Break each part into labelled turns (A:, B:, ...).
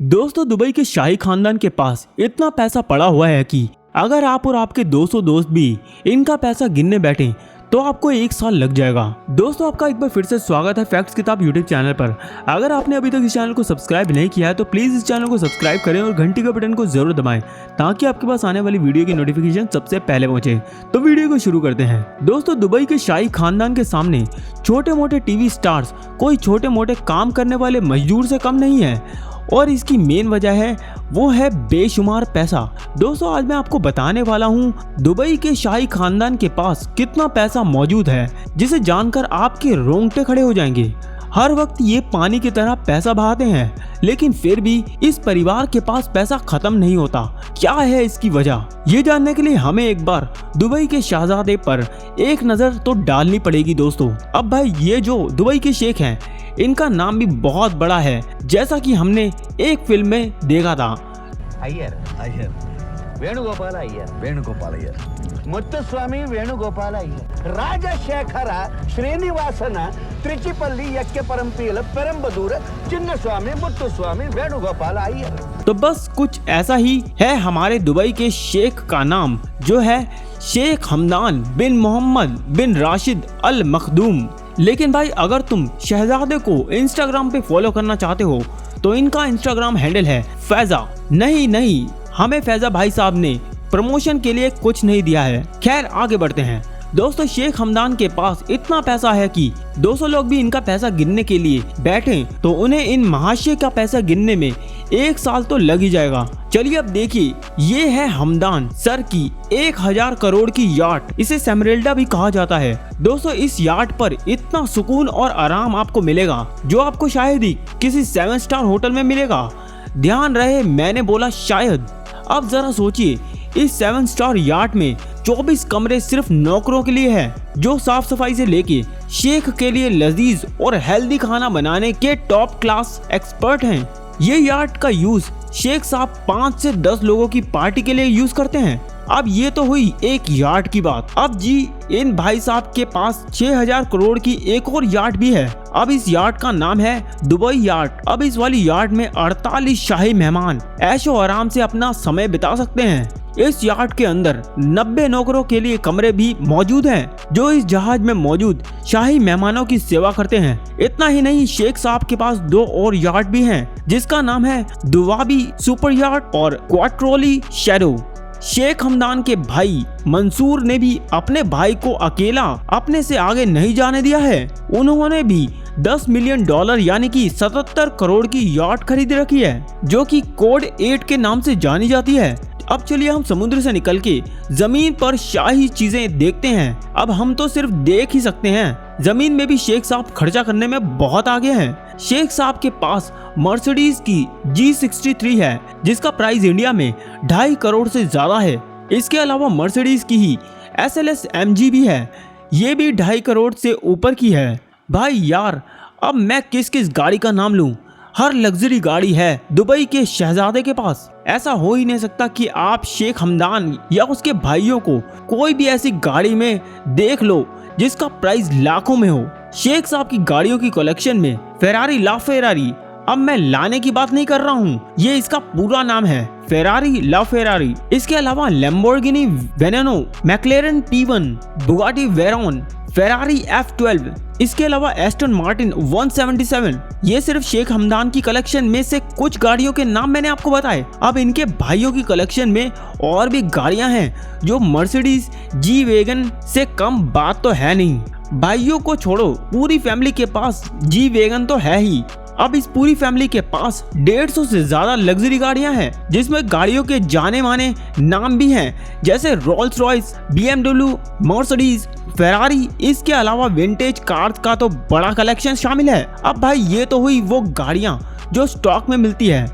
A: दोस्तों, दुबई के शाही खानदान के पास इतना पैसा पड़ा हुआ है कि अगर आप और आपके 200 दोस्त भी इनका पैसा गिनने बैठे तो आपको 1 साल लग जाएगा। दोस्तों, आपका एक बार फिर से स्वागत है फैक्ट्स किताब यूट्यूब चैनल पर। अगर आपने अभी तक इस चैनल को सब्सक्राइब नहीं किया है तो प्लीज इस चैनल को सब्सक्राइब करें और घंटी के बटन को जरूर दबाएं ताकि आपके पास आने वाली वीडियो की नोटिफिकेशन सबसे पहले पहुंचे। तो वीडियो को शुरू करते हैं। दोस्तों, दुबई के शाही खानदान के सामने छोटे मोटे टीवी स्टार्स कोई छोटे मोटे काम करने वाले मजदूर से कम नहीं है और इसकी मेन वजह है वो है बेशुमार पैसा। दोस्तों, आज मैं आपको बताने वाला हूँ दुबई के शाही खानदान के पास कितना पैसा मौजूद है जिसे जानकर आपके रोंगटे खड़े हो जाएंगे। हर वक्त ये पानी की तरह पैसा बहाते हैं लेकिन फिर भी इस परिवार के पास पैसा खत्म नहीं होता। क्या है इसकी वजह, ये जानने के लिए हमें एक बार दुबई के शहजादे पर एक नजर तो डालनी पड़ेगी। दोस्तों, अब भाई ये जो दुबई के शेख हैं इनका नाम भी बहुत बड़ा है, जैसा कि हमने एक फिल्म में देखा था।
B: अय्यर वेणुगोपाल अय्यर मुत्तुस्वामी वेणुगोपाल अय्यर राजशेखर श्रीनिवासन त्रिचिपल्ली यक्केपरंपील पेरंबदूर चिन्नस्वामी मुत्तुस्वामी वेणुगोपाल अय्यर।
A: तो बस कुछ ऐसा ही है हमारे दुबई के शेख का नाम, जो है शेख हमदान बिन मोहम्मद बिन राशिद अल मखदूम। लेकिन भाई, अगर तुम शहजादे को इंस्टाग्राम पे फॉलो करना चाहते हो तो इनका इंस्टाग्राम हैंडल है फैजा। नहीं, हमें फैजा भाई साहब ने प्रमोशन के लिए कुछ नहीं दिया है। खैर, आगे बढ़ते हैं। दोस्तों, शेख हमदान के पास इतना पैसा है कि 200 लोग भी इनका पैसा गिनने के लिए बैठे तो उन्हें इन महाशय का पैसा गिनने में 1 साल तो लग ही जाएगा। चलिए अब देखिए, ये है हमदान सर की 1000 करोड़ की याट, इसे सेमरेल्डा भी कहा जाता है। दोस्तों, इस याट पर इतना सुकून और आराम आपको मिलेगा जो आपको शायद ही किसी 7 स्टार होटल में मिलेगा। ध्यान रहे, मैंने बोला शायद। अब जरा सोचिए, इस 7 स्टार याट में 24 कमरे सिर्फ नौकरों के लिए है जो साफ सफाई से लेके शेख के लिए लजीज और हेल्दी खाना बनाने के टॉप क्लास एक्सपर्ट हैं। ये याट का यूज शेख साहब 5 से 10 लोगों की पार्टी के लिए यूज करते हैं। अब ये तो हुई एक याट की बात। अब जी, इन भाई साहब के पास 6000 करोड़ की एक और याट भी है। अब इस याट का नाम है दुबई याट। अब इस वाली याट में 48 शाही मेहमान ऐशो आराम से अपना समय बिता सकते हैं। इस याट के अंदर 90 नौकरों के लिए कमरे भी मौजूद हैं जो इस जहाज में मौजूद शाही मेहमानों की सेवा करते हैं। इतना ही नहीं, शेख साहब के पास 2 और याट भी हैं जिसका नाम है दुवाबी सुपर याट और क्वाट्रोली शैडो। शेख हमदान के भाई मंसूर ने भी अपने भाई को अकेला अपने से आगे नहीं जाने दिया है। उन्होंने भी $10 मिलियन यानी कि 77 करोड़ की याट खरीद रखी है जो कि कोड 8 के नाम से जानी जाती है। अब चलिए हम समुद्र से निकल के जमीन पर शाही चीजें देखते हैं। अब हम तो सिर्फ देख ही सकते हैं, जमीन में भी शेख साहब खर्चा करने में बहुत आगे हैं। शेख साहब के पास मर्सिडीज की G63 है जिसका प्राइस इंडिया में 2.5 करोड़ से ज्यादा है। इसके अलावा मर्सिडीज की ही SLS MG भी है, ये भी 2.5 करोड़ से ऊपर की है। भाई यार, अब मैं किस किस गाड़ी का नाम लूं? हर लग्जरी गाड़ी है दुबई के शहजादे के पास। ऐसा हो ही नहीं सकता कि आप शेख हमदान या उसके भाइयों को कोई भी ऐसी गाड़ी में देख लो जिसका प्राइस लाखों में हो। शेख साहब की गाड़ियों की कलेक्शन में फेरारी ला फेरारी, अब मैं लाने की बात नहीं कर रहा हूँ, ये इसका पूरा नाम है फेरारी ला फेरारी। इसके अलावा Lamborghini Veneno, McLaren P1, Bugatti Veyron, Ferrari F12, इसके अलावा एस्टन मार्टिन 177। ये सिर्फ शेख हमदान की कलेक्शन में से कुछ गाड़ियों के नाम मैंने आपको बताए। अब इनके भाइयों की कलेक्शन में और भी गाड़ियां हैं जो मर्सिडीज जी वैगन से कम बात तो है नहीं। भाइयों को छोड़ो, पूरी फैमिली के पास जी वैगन तो है ही। अब इस पूरी फैमिली के पास 150 से ज्यादा लग्जरी गाड़ियां हैं जिसमें गाड़ियों के जाने माने नाम भी हैं जैसे Rolls Royce, BMW, Mercedes, Ferrari. इसके अलावा विंटेज कार्स का तो बड़ा कलेक्शन शामिल है। अब भाई, ये तो हुई वो गाड़ियां जो स्टॉक में मिलती है।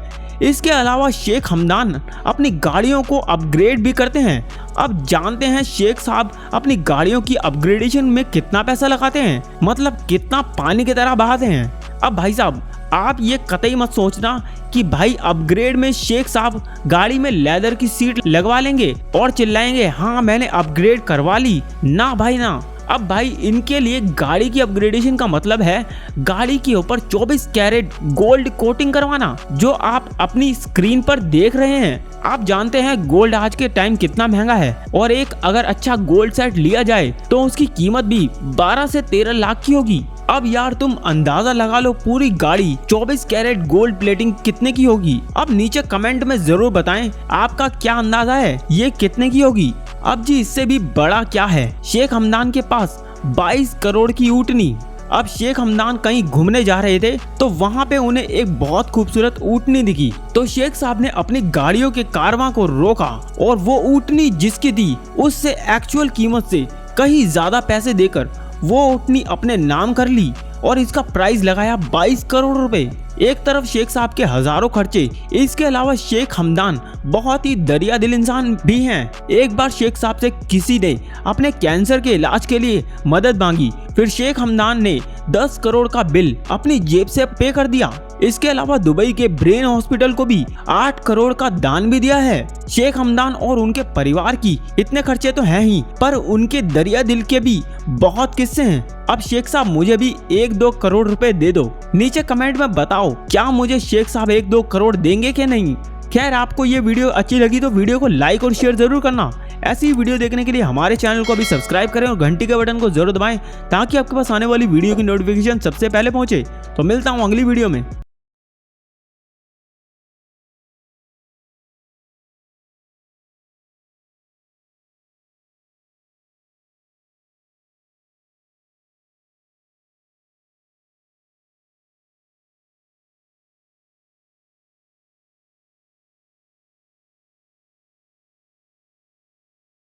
A: इसके अलावा शेख हमदान अपनी गाड़ियों को अपग्रेड भी करते हैं। अब जानते हैं शेख साहब अपनी गाड़ियों की अपग्रेडेशन में कितना पैसा लगाते हैं, मतलब कितना पानी की तरह बहाते हैं। अब भाई साहब, आप ये कतई मत सोचना कि भाई अपग्रेड में शेख साहब गाड़ी में लेदर की सीट लगवा लेंगे और चिल्लाएंगे हाँ मैंने अपग्रेड करवा ली। ना भाई ना, अब भाई इनके लिए गाड़ी की अपग्रेडेशन का मतलब है गाड़ी के ऊपर 24 कैरेट गोल्ड कोटिंग करवाना, जो आप अपनी स्क्रीन पर देख रहे हैं। आप जानते हैं गोल्ड आज के टाइम कितना महंगा है, और एक अगर अच्छा गोल्ड सेट लिया जाए तो उसकी कीमत भी 12 से 13 लाख की होगी। अब यार तुम अंदाजा लगा लो पूरी गाड़ी 24 कैरेट गोल्ड प्लेटिंग कितने की होगी। अब नीचे कमेंट में जरूर बताएं आपका क्या अंदाजा है ये कितने की होगी। अब जी इससे भी बड़ा क्या है, शेख हमदान के पास 22 करोड़ की ऊँटनी। अब शेख हमदान कहीं घूमने जा रहे थे तो वहाँ पे उन्हें एक बहुत खूबसूरत ऊँटनी दिखी, तो शेख साहब ने अपनी गाड़ियों के कारवां को रोका और वो ऊँटनी जिसकी थी उससे एक्चुअल कीमत से कहीं ज्यादा पैसे देकर वो ऊँटनी अपने नाम कर ली और इसका प्राइस लगाया 22 करोड़ रुपए। एक तरफ शेख साहब के हजारों खर्चे, इसके अलावा शेख हमदान बहुत ही दरिया दिल इंसान भी हैं। एक बार शेख साहब से किसी ने अपने कैंसर के इलाज के लिए मदद मांगी, फिर शेख हमदान ने 10 करोड़ का बिल अपनी जेब से पे कर दिया। इसके अलावा दुबई के ब्रेन हॉस्पिटल को भी 8 करोड़ का दान भी दिया है। शेख हमदान और उनके परिवार की इतने खर्चे तो हैं ही, पर उनके दरिया दिल के भी बहुत किस्से हैं। अब शेख साहब मुझे भी 1-2 करोड़ रुपए दे दो। नीचे कमेंट में बताओ क्या मुझे शेख साहब 1-2 करोड़ देंगे कि नहीं। खैर आपको ये वीडियो अच्छी लगी तो वीडियो को लाइक और शेयर जरूर करना। ऐसी वीडियो देखने के लिए हमारे चैनल को भी सब्सक्राइब करें और घंटी के बटन को जरूर दबाएं ताकि आपके पास आने वाली वीडियो की नोटिफिकेशन सबसे पहले पहुंचे। तो मिलता हूं अगली वीडियो में।